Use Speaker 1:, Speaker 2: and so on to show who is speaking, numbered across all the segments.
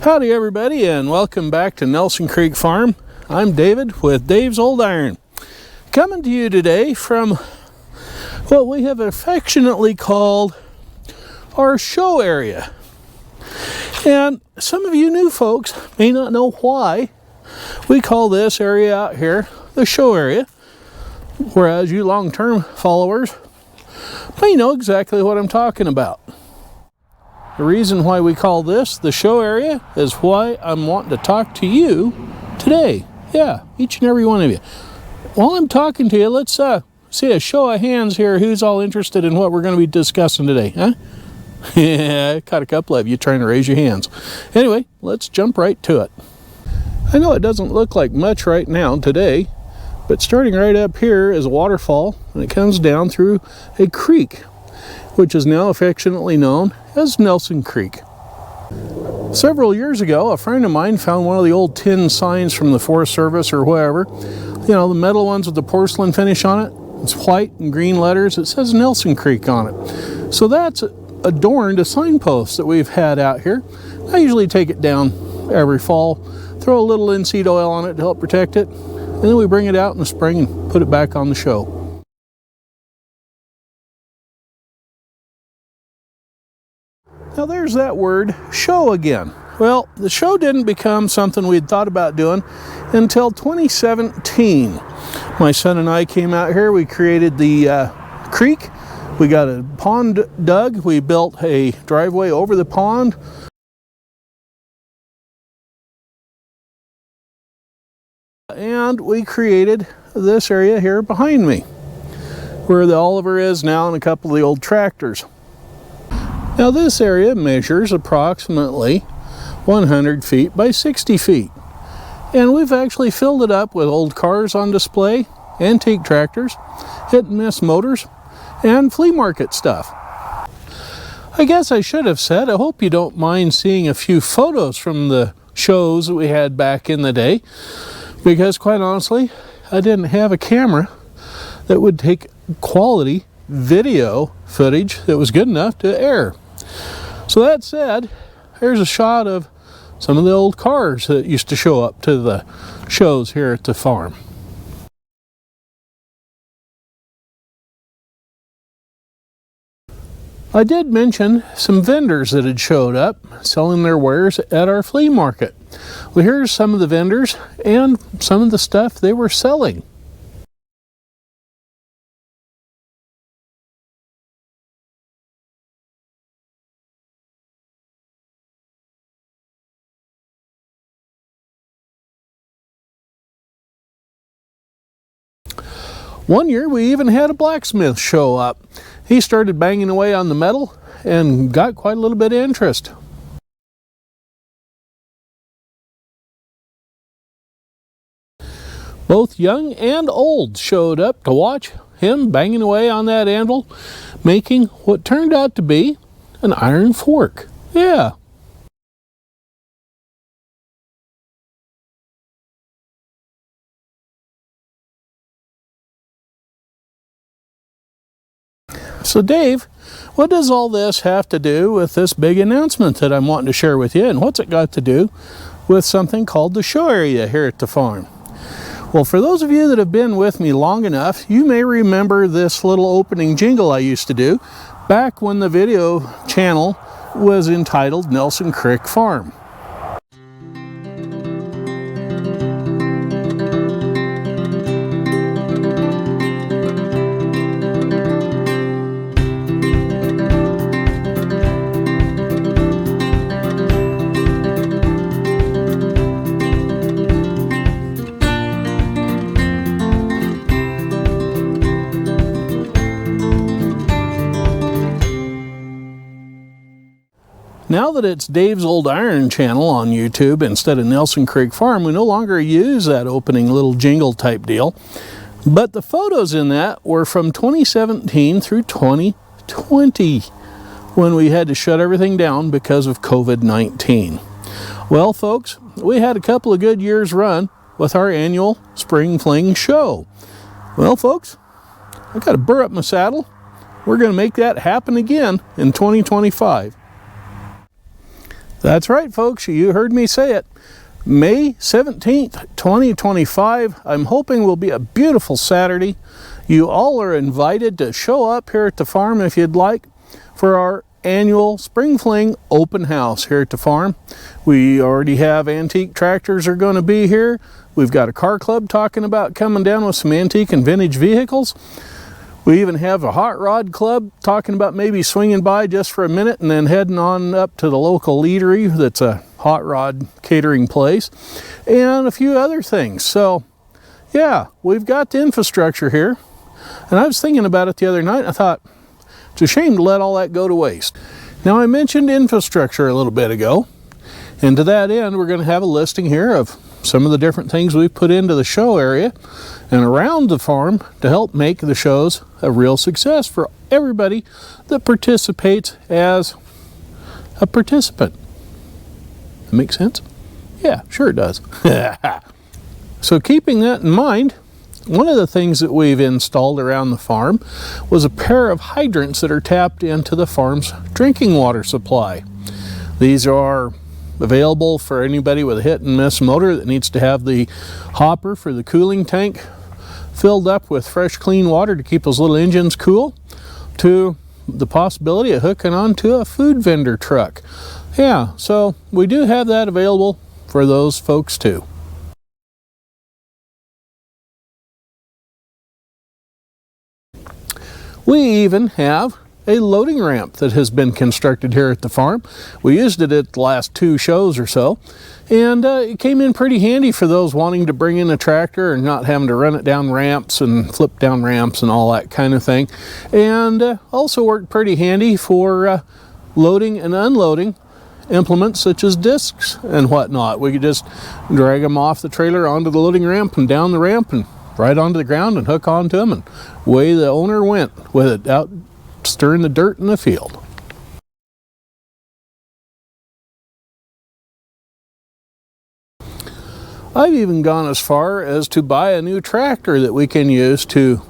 Speaker 1: Howdy everybody, and welcome back to Nelson Creek Farm. I'm David with Dave's Old Iron, coming to you today from what we have affectionately called our show area. And some of you new folks may not know why we call this area out here the show area, whereas you long-term followers may know exactly what I'm talking about. The reason why we call this the show area is why I'm wanting to talk to you today. Yeah, each and every one of you. While I'm talking to you, let's see a show of hands here. Who's all interested in what we're going to be discussing today, huh? Yeah, I caught a couple of you trying to raise your hands. Anyway, let's jump right to it. I know it doesn't look like much right now today, but starting right up here is a waterfall, and it comes down through a creek, which is now affectionately known as Nelson Creek. Several years ago, a friend of mine found one of the old tin signs from the Forest Service or wherever. You know, the metal ones with the porcelain finish on it. It's white and green letters. It says Nelson Creek on it. So that's adorned a signpost that we've had out here. I usually take it down every fall, throw a little linseed oil on it to help protect it, and then we bring it out in the spring and put it back on the show. Now there's that word, show again. Well, the show didn't become something we'd thought about doing until 2017. My son and I came out here, we created the creek, we got a pond dug, we built a driveway over the pond. And we created this area here behind me, where the Oliver is now and a couple of the old tractors. Now this area measures approximately 100 feet by 60 feet. And we've actually filled it up with old cars on display, antique tractors, hit and miss motors, and flea market stuff. I guess I should have said, I hope you don't mind seeing a few photos from the shows that we had back in the day, because quite honestly, I didn't have a camera that would take quality video footage that was good enough to air. So that said, here's a shot of some of the old cars that used to show up to the shows here at the farm. I did mention some vendors that had showed up selling their wares at our flea market. Well, here's some of the vendors and some of the stuff they were selling. One year we even had a blacksmith show up. He started banging away on the metal and got quite a little bit of interest. Both young and old showed up to watch him banging away on that anvil, making what turned out to be an iron fork. Yeah. So Dave, what does all this have to do with this big announcement that I'm wanting to share with you, and what's it got to do with something called the show area here at the farm? Well, for those of you that have been with me long enough, you may remember this little opening jingle I used to do back when the video channel was entitled Nelson Creek Farm. Now that it's Dave's Old Iron channel on YouTube instead of Nelson Creek Farm, we no longer use that opening little jingle type deal. But the photos in that were from 2017 through 2020, when we had to shut everything down because of COVID-19. Well, folks, we had a couple of good years run with our annual Spring Fling show. Well, folks, I got to burr up my saddle. We're going to make that happen again in 2025. That's right, folks, you heard me say it. May 17th, 2025. I'm hoping will be a beautiful Saturday. You all are invited to show up here at the farm if you'd like for our annual Spring Fling open house here at the farm. We already have antique tractors are going to be here. We've got a car club talking about coming down with some antique and vintage vehicles. We even have a hot rod club talking about maybe swinging by just for a minute and then heading on up to the local eatery that's a hot rod catering place, and a few other things. So yeah, we've got the infrastructure here, and I was thinking about it the other night. I thought it's a shame to let all that go to waste. Now, I mentioned infrastructure a little bit ago, and to that end we're going to have a listing here of some of the different things we've put into the show area and around the farm to help make the shows a real success for everybody that participates as a participant. That make sense? Yeah, sure it does. So keeping that in mind, one of the things that we've installed around the farm was a pair of hydrants that are tapped into the farm's drinking water supply. These are available for anybody with a hit and miss motor that needs to have the hopper for the cooling tank filled up with fresh clean water to keep those little engines cool, to the possibility of hooking onto a food vendor truck. Yeah, so we do have that available for those folks too. We even have a loading ramp that has been constructed here at the farm. We used it at the last 2 shows or so, and it came in pretty handy for those wanting to bring in a tractor and not having to run it down ramps and flip down ramps and all that kind of thing, and also worked pretty handy for loading and unloading implements such as discs and whatnot. We could just drag them off the trailer onto the loading ramp and down the ramp and right onto the ground and hook onto them, and away the owner went with it out stirring the dirt in the field. I've even gone as far as to buy a new tractor that we can use to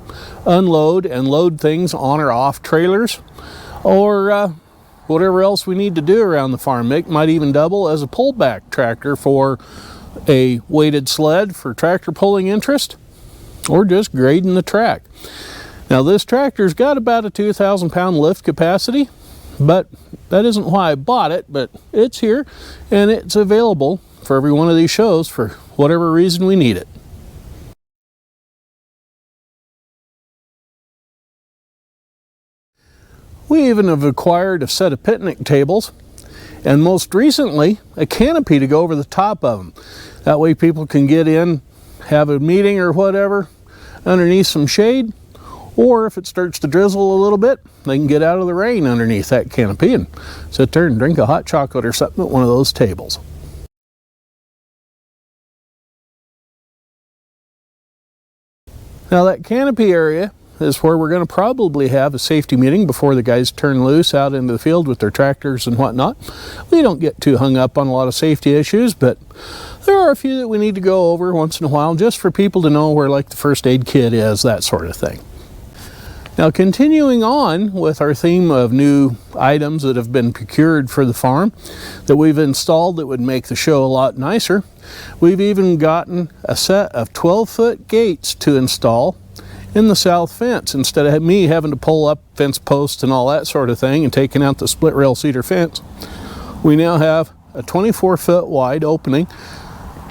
Speaker 1: unload and load things on or off trailers, or whatever else we need to do around the farm. It might even double as a pullback tractor for a weighted sled for tractor pulling interest, or just grading the track. Now, this tractor's got about a 2,000 pound lift capacity, but that isn't why I bought it, but it's here and it's available for every one of these shows for whatever reason we need it. We even have acquired a set of picnic tables, and most recently a canopy to go over the top of them. That way people can get in, have a meeting or whatever underneath some shade, or if it starts to drizzle a little bit, they can get out of the rain underneath that canopy and sit there and drink a hot chocolate or something at one of those tables. Now, that canopy area is where we're going to probably have a safety meeting before the guys turn loose out into the field with their tractors and whatnot. We don't get too hung up on a lot of safety issues, but there are a few that we need to go over once in a while just for people to know where, like, the first aid kit is, that sort of thing. Now, continuing on with our theme of new items that have been procured for the farm that we've installed that would make the show a lot nicer, we've even gotten a set of 12-foot gates to install in the south fence. Instead of me having to pull up fence posts and all that sort of thing and taking out the split rail cedar fence, we now have a 24-foot wide opening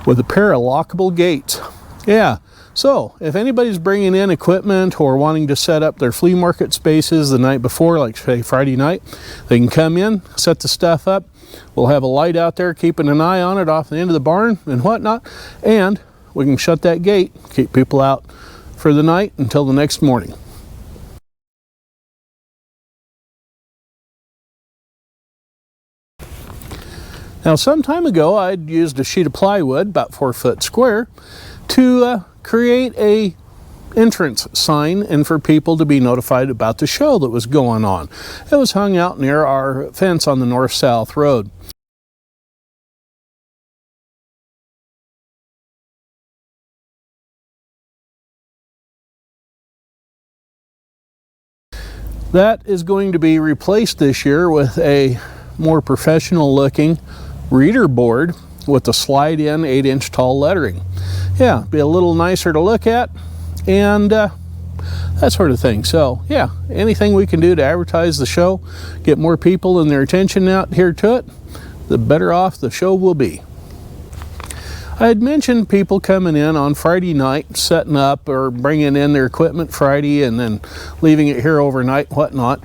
Speaker 1: with a pair of lockable gates. Yeah. So, if anybody's bringing in equipment or wanting to set up their flea market spaces the night before, like say Friday night, they can come in, set the stuff up. We'll have a light out there keeping an eye on it off the end of the barn and whatnot, and we can shut that gate, keep people out for the night until the next morning. Now, some time ago, I'd used a sheet of plywood, about 4 foot square, to create a entrance sign and for people to be notified about the show that was going on. It was hung out near our fence on the north-south road. That is going to be replaced this year with a more professional looking reader board with the slide-in 8-inch tall lettering. Yeah, be a little nicer to look at, and that sort of thing. So yeah, anything we can do to advertise the show, get more people and their attention out here to it, the better off the show will be. I had mentioned people coming in on Friday night, setting up or bringing in their equipment Friday and then leaving it here overnight, whatnot.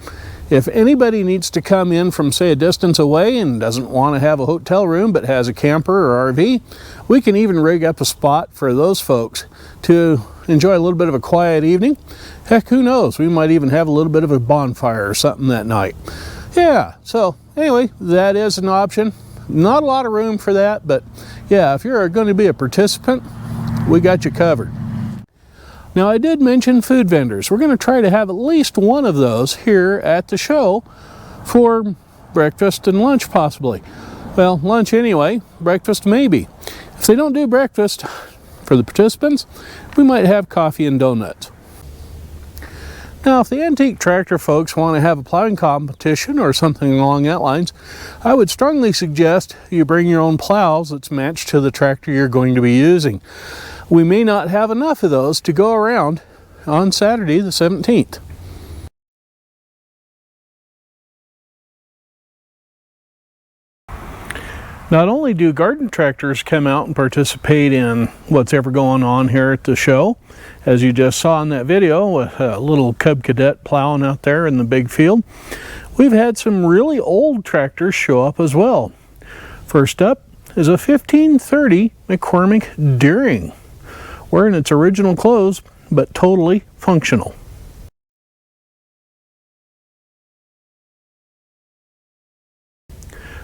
Speaker 1: If anybody needs to come in from, say, a distance away and doesn't want to have a hotel room but has a camper or RV, we can even rig up a spot for those folks to enjoy a little bit of a quiet evening. Heck, who knows? We might even have a little bit of a bonfire or something that night. Yeah, so anyway, that is an option. Not a lot of room for that, but yeah, if you're going to be a participant, we got you covered. Now, I did mention food vendors. We're going to try to have at least one of those here at the show for breakfast and lunch possibly. Well, lunch anyway, breakfast maybe. If they don't do breakfast for the participants, we might have coffee and donuts. Now, if the antique tractor folks want to have a plowing competition or something along that lines, I would strongly suggest you bring your own plows that's matched to the tractor you're going to be using. We may not have enough of those to go around on Saturday the 17th. Not only do garden tractors come out and participate in what's ever going on here at the show, as you just saw in that video with a little Cub Cadet plowing out there in the big field, we've had some really old tractors show up as well. First up is a 1530 McCormick Deering, wearing its original clothes but totally functional.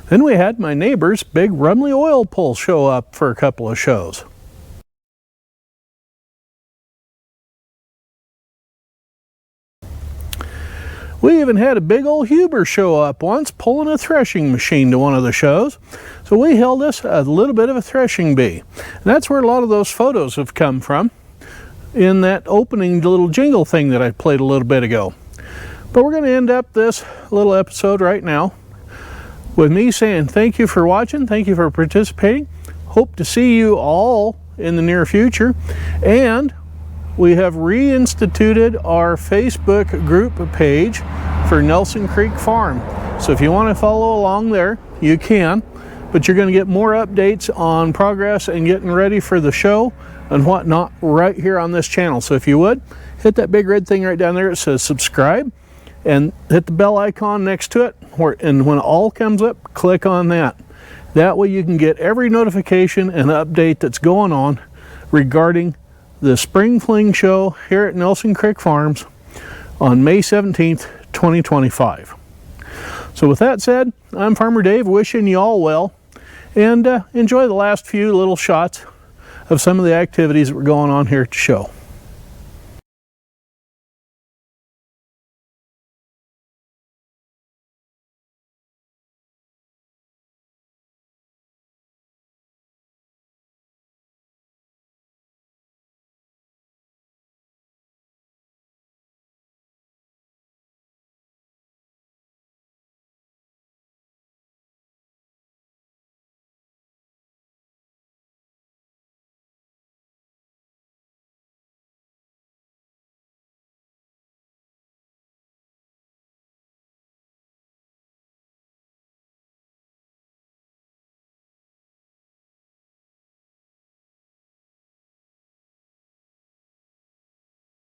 Speaker 1: Then we had my neighbor's big Rumley oil pull show up for a couple of shows. We even had a big old Huber show up once pulling a threshing machine to one of the shows. So we held us a little bit of a threshing bee. And that's where a lot of those photos have come from, in that opening little jingle thing that I played a little bit ago. But we're going to end up this little episode right now with me saying thank you for watching, thank you for participating. Hope to see you all in the near future. And we have reinstituted our Facebook group page for Nelson Creek Farm. So if you want to follow along there, you can. But you're going to get more updates on progress and getting ready for the show and whatnot right here on this channel. So if you would, hit that big red thing right down there that says subscribe and hit the bell icon next to it. And when it all comes up, click on that. That way you can get every notification and update that's going on regarding the Spring Fling Show here at Nelson Creek Farms on May 17th, 2025. So with that said, I'm Farmer Dave, wishing you all well, and enjoy the last few little shots of some of the activities that were going on here at the show.